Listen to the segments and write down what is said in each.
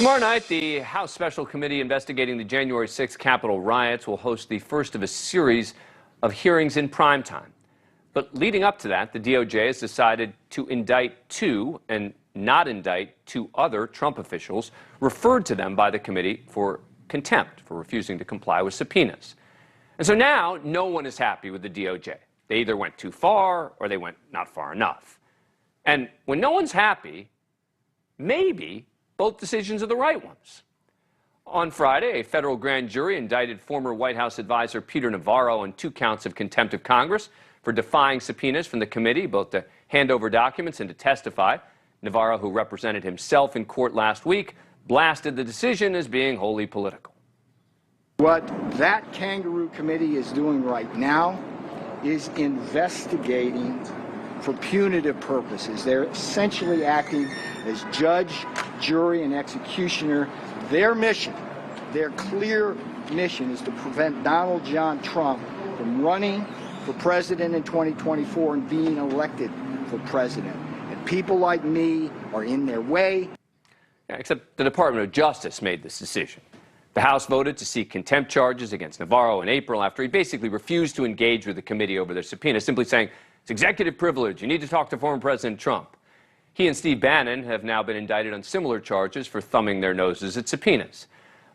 Tomorrow night, the House Special Committee investigating the January 6th Capitol riots will host the first of a series of hearings in primetime. But leading up to that, the DOJ has decided to indict two and not indict two other Trump officials referred to them by the committee for contempt for refusing to comply with subpoenas. And so now no one is happy with the DOJ. They either went too far or they went not far enough. And when no one's happy, maybe both decisions are the right ones. On Friday, a federal grand jury indicted former White House advisor Peter Navarro on 2 counts of contempt of Congress for defying subpoenas from the committee, both to hand over documents and to testify. Navarro, who represented himself in court last week, blasted the decision as being wholly political. What that kangaroo committee is doing right now is investigating for punitive purposes. They're essentially acting as judge, jury, and executioner. Their mission, their clear mission, is to prevent Donald John Trump from running for president in 2024 and being elected for president. And people like me are in their way. Yeah, except the Department of Justice made this decision. The House voted to seek contempt charges against Navarro in April after he basically refused to engage with the committee over their subpoena, simply saying, "It's executive privilege. You need to talk to former President Trump." He and Steve Bannon have now been indicted on similar charges for thumbing their noses at subpoenas.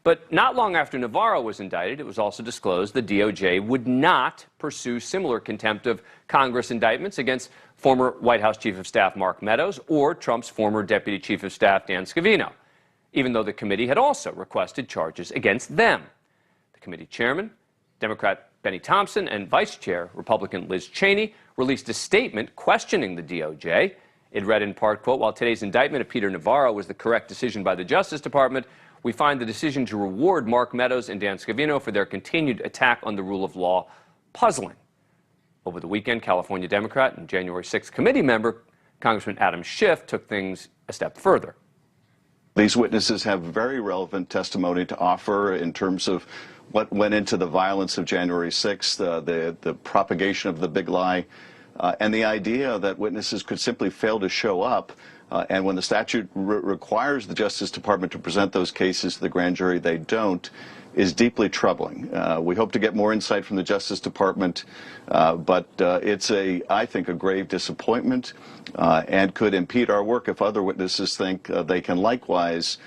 But not long after Navarro was indicted, it was also disclosed the DOJ would not pursue similar contempt of Congress indictments against former White House Chief of Staff Mark Meadows or Trump's former Deputy Chief of Staff Dan Scavino, even though the committee had also requested charges against them. The committee chairman, Democrat Benny Thompson, and Vice Chair, Republican Liz Cheney, released a statement questioning the DOJ. It read in part, quote, "While today's indictment of Peter Navarro was the correct decision by the Justice Department, we find the decision to reward Mark Meadows and Dan Scavino for their continued attack on the rule of law puzzling." Over the weekend, California Democrat and January 6th committee member Congressman Adam Schiff took things a step further. These witnesses have very relevant testimony to offer in terms of what went into the violence of January 6th, the propagation of the big lie, and the idea that witnesses could simply fail to show up. And when the statute requires the Justice Department to present those cases to the grand jury, they don't, is deeply troubling. We hope to get more insight from the Justice Department, but it's I think, a grave disappointment and could impede our work if other witnesses think they can likewise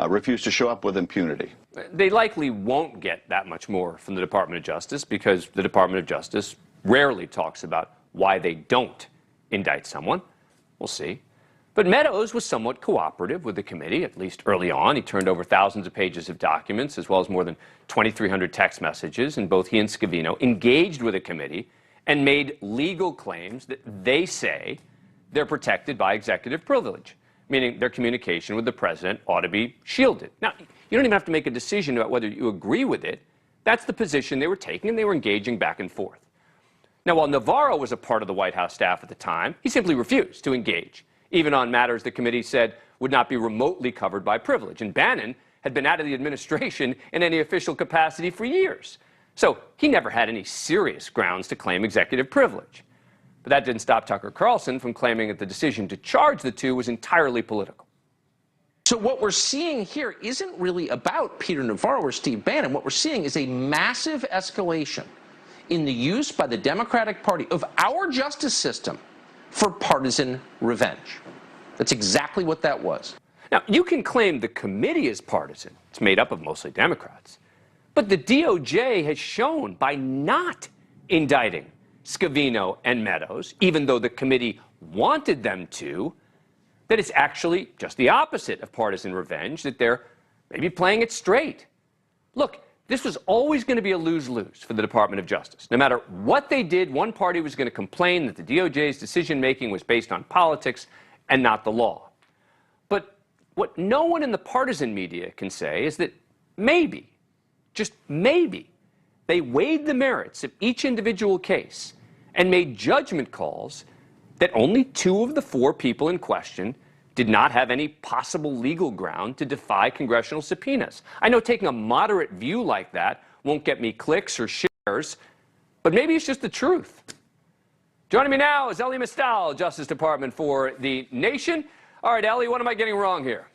refuse to show up with impunity. They likely won't get that much more from the Department of Justice because the Department of Justice rarely talks about why they don't indict someone. We'll see. But Meadows was somewhat cooperative with the committee, at least early on. He turned over thousands of pages of documents, as well as more than 2,300 text messages, and both he and Scavino engaged with the committee and made legal claims that they say they're protected by executive privilege, meaning their communication with the president ought to be shielded. Now, you don't even have to make a decision about whether you agree with it. That's the position they were taking, and they were engaging back and forth. Now, while Navarro was a part of the White House staff at the time, he simply refused to engage, even on matters the committee said would not be remotely covered by privilege. And Bannon had been out of the administration in any official capacity for years. So he never had any serious grounds to claim executive privilege. But that didn't stop Tucker Carlson from claiming that the decision to charge the two was entirely political. So what we're seeing here isn't really about Peter Navarro or Steve Bannon. What we're seeing is a massive escalation in the use by the Democratic Party of our justice system for partisan revenge. That's exactly what that was. Now, you can claim the committee is partisan. It's made up of mostly Democrats. But the DOJ has shown by not indicting Scavino and Meadows, even though the committee wanted them to, that it's actually just the opposite of partisan revenge, that they're maybe playing it straight. Look, this was always going to be a lose-lose for the Department of Justice. No matter what they did, one party was going to complain that the DOJ's decision-making was based on politics and not the law. But what no one in the partisan media can say is that maybe, just maybe, they weighed the merits of each individual case and made judgment calls that only 2 of the 4 people in question did not have any possible legal ground to defy congressional subpoenas. I know taking a moderate view like that won't get me clicks or shares, but maybe it's just the truth. Joining me now is Ellie Mistal, Justice Department for the Nation. All right, Ellie, what am I getting wrong here?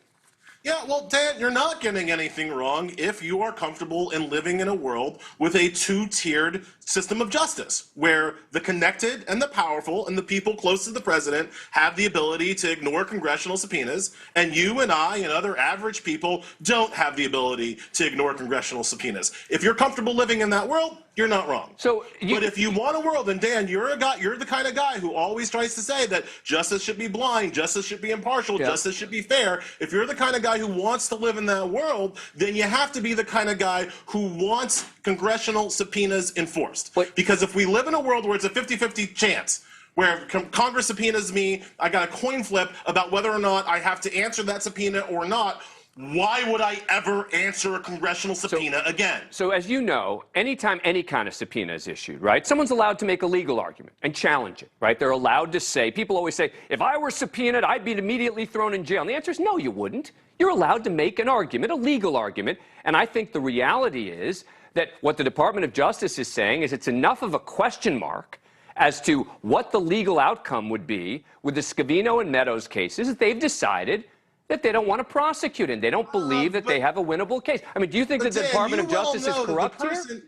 Yeah, well, Dan, you're not getting anything wrong if you are comfortable in living in a world with a two-tiered system of justice, where the connected and the powerful and the people close to the president have the ability to ignore congressional subpoenas, and you and I and other average people don't have the ability to ignore congressional subpoenas. If you're comfortable living in that world, you're not wrong. But if you want a world, and Dan, you're the kind of guy who always tries to say that justice should be blind, justice should be impartial, justice should be fair. If you're the kind of guy who wants to live in that world, then you have to be the kind of guy who wants congressional subpoenas enforced. Because if we live in a world where it's a 50-50 chance, where Congress subpoenas me, I got a coin flip about whether or not I have to answer that subpoena or not, why would I ever answer a congressional subpoena again? So as you know, anytime any kind of subpoena is issued, right, someone's allowed to make a legal argument and challenge it, right? They're allowed to say, people always say, if I were subpoenaed, I'd be immediately thrown in jail. And the answer is no, you wouldn't. You're allowed to make an argument, a legal argument. And I think the reality is that what the Department of Justice is saying is it's enough of a question mark as to what the legal outcome would be with the Scavino and Meadows cases that they've decided that they don't want to prosecute, and they don't believe that they have a winnable case. I mean, do you think that the Department of Justice is corrupt here?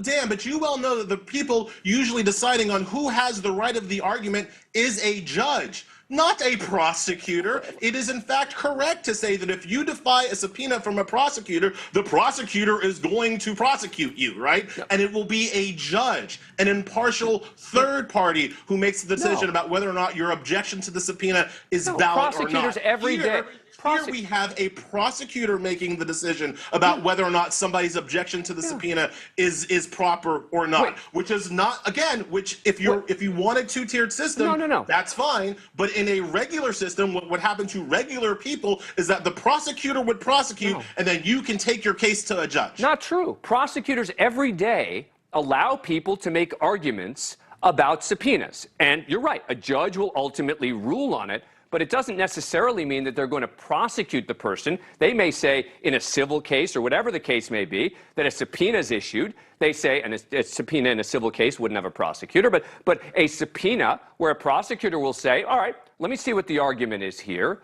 Dan, but you well know that the people usually deciding on who has the right of the argument is a judge, not a prosecutor. It is in fact correct to say that if you defy a subpoena from a prosecutor, the prosecutor is going to prosecute you, right? Yep. And it will be a judge, an impartial third party who makes the decision about whether or not your objection to the subpoena is valid or not. Prosecutors every day. Here we have a prosecutor making the decision about whether or not somebody's objection to the subpoena is proper or not, which is not, again, which if you want a two-tiered system, that's fine. But in a regular system, what would happen to regular people is that the prosecutor would prosecute, and then you can take your case to a judge. Not true. Prosecutors every day allow people to make arguments about subpoenas. And you're right, a judge will ultimately rule on it. But it doesn't necessarily mean that they're going to prosecute the person. They may say in a civil case or whatever the case may be that a subpoena is issued. They say, and a subpoena in a civil case wouldn't have a prosecutor, but a subpoena where a prosecutor will say, all right, let me see what the argument is here.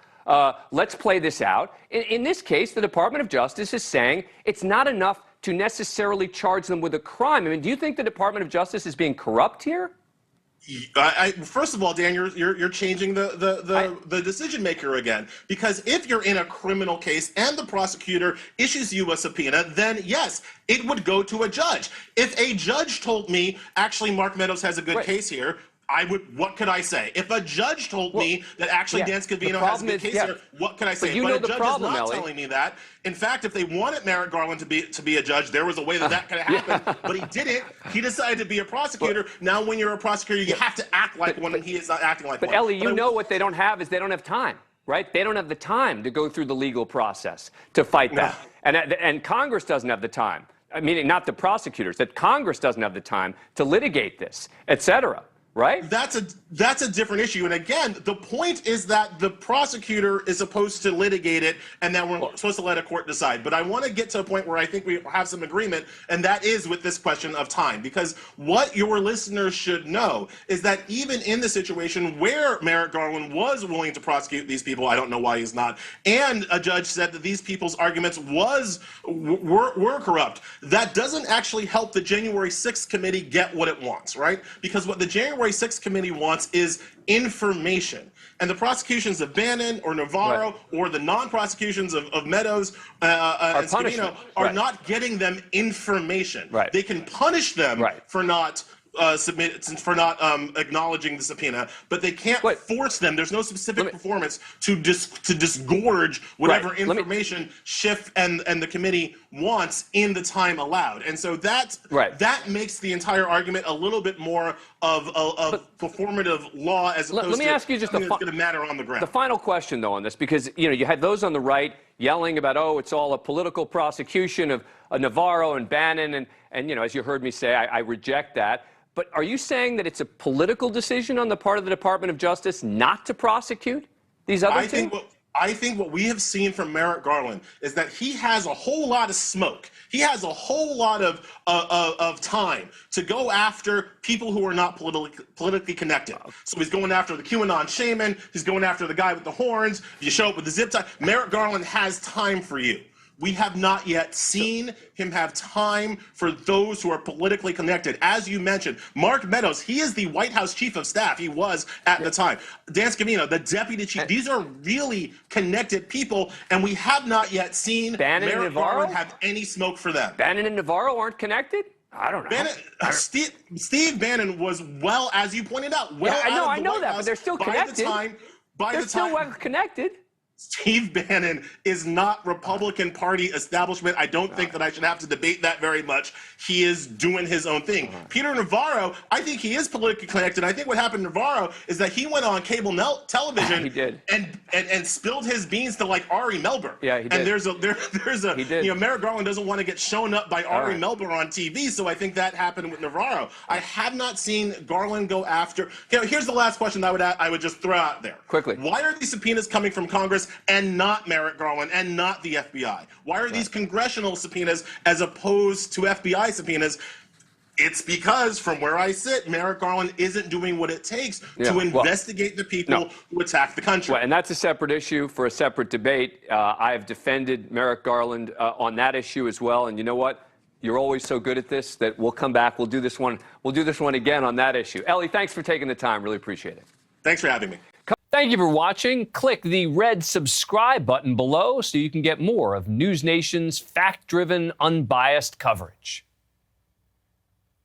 Let's play this out. In this case, the Department of Justice is saying it's not enough to necessarily charge them with a crime. I mean, do you think the Department of Justice is being corrupt here? First of all, Dan, you're changing the decision maker again, because if you're in a criminal case and the prosecutor issues you a subpoena, then yes, it would go to a judge. If a judge told me, actually, Mark Meadows has a good case here, what could I say? If a judge told me that actually Dan Scavino has a good case here, what could I say? But a judge is not telling me that. In fact, if they wanted Merrick Garland to be a judge, there was a way that could have happened, but he didn't. He decided to be a prosecutor. Now, when you're a prosecutor, you have to act like one, and he is not acting like one. But Ellie, you know what they don't have is they don't have time, right? They don't have the time to go through the legal process to fight that. And Congress doesn't have the time, meaning not the prosecutors, that Congress doesn't have the time to litigate this, et cetera. Right? That's a different issue. And again, the point is that the prosecutor is supposed to litigate it, and that we're supposed to let a court decide. But I want to get to a point where I think we have some agreement, and that is with this question of time. Because what your listeners should know is that even in the situation where Merrick Garland was willing to prosecute these people, I don't know why he's not, and a judge said that these people's arguments were corrupt, that doesn't actually help the January 6th committee get what it wants, right? Because what the January 6th committee wants is information. And the prosecutions of Bannon or Navarro or the non-prosecutions of Meadows and Scavino are not getting them information. They can punish them for not acknowledging the subpoena, but they can't force them. There's no specific performance to disgorge whatever information Schiff and the committee wants in the time allowed. And so that makes the entire argument a little bit more of performative law as opposed to something that's going to matter on the ground. The final question, though, on this, because you had those on the right yelling about, oh, it's all a political prosecution of Navarro and Bannon, and as you heard me say, I reject that. But are you saying that it's a political decision on the part of the Department of Justice not to prosecute these other two? I think what we have seen from Merrick Garland is that he has a whole lot of smoke. He has a whole lot of time to go after people who are not politically connected. So he's going after the QAnon shaman. He's going after the guy with the horns. You show up with the zip tie. Merrick Garland has time for you. We have not yet seen him have time for those who are politically connected. As you mentioned, Mark Meadows, he is the White House chief of staff. He was at the time. Dan Scavino, the deputy chief. These are really connected people, and we have not yet seen Merrick Garland have any smoke for them. Bannon and Navarro aren't connected? I don't know. Steve Bannon was, well, as you pointed out, I know that, but they're still connected. They're still well connected. Steve Bannon is not Republican Party establishment. I don't think that I should have to debate that very much. He is doing his own thing. Peter Navarro, I think he is politically connected. I think what happened to Navarro is that he went on cable television he did. and spilled his beans to like Ari Melber. Yeah, he did. And there's a Merrick Garland doesn't want to get shown up by Ari Melber on TV, so I think that happened with Navarro. I have not seen Garland go after. Here's the last question I would just throw out there. Quickly. Why are these subpoenas coming from Congress and not Merrick Garland and not the FBI? Why are these congressional subpoenas as opposed to FBI subpoenas? It's because, from where I sit, Merrick Garland isn't doing what it takes to investigate the people who attack the country. Well, and that's a separate issue for a separate debate. I've defended Merrick Garland on that issue as well. And you know what? You're always so good at this that we'll come back. We'll do this one. We'll do this one again on that issue. Ellie, thanks for taking the time. Really appreciate it. Thanks for having me. Thank you for watching. Click the red subscribe button below so you can get more of NewsNation's fact-driven, unbiased coverage.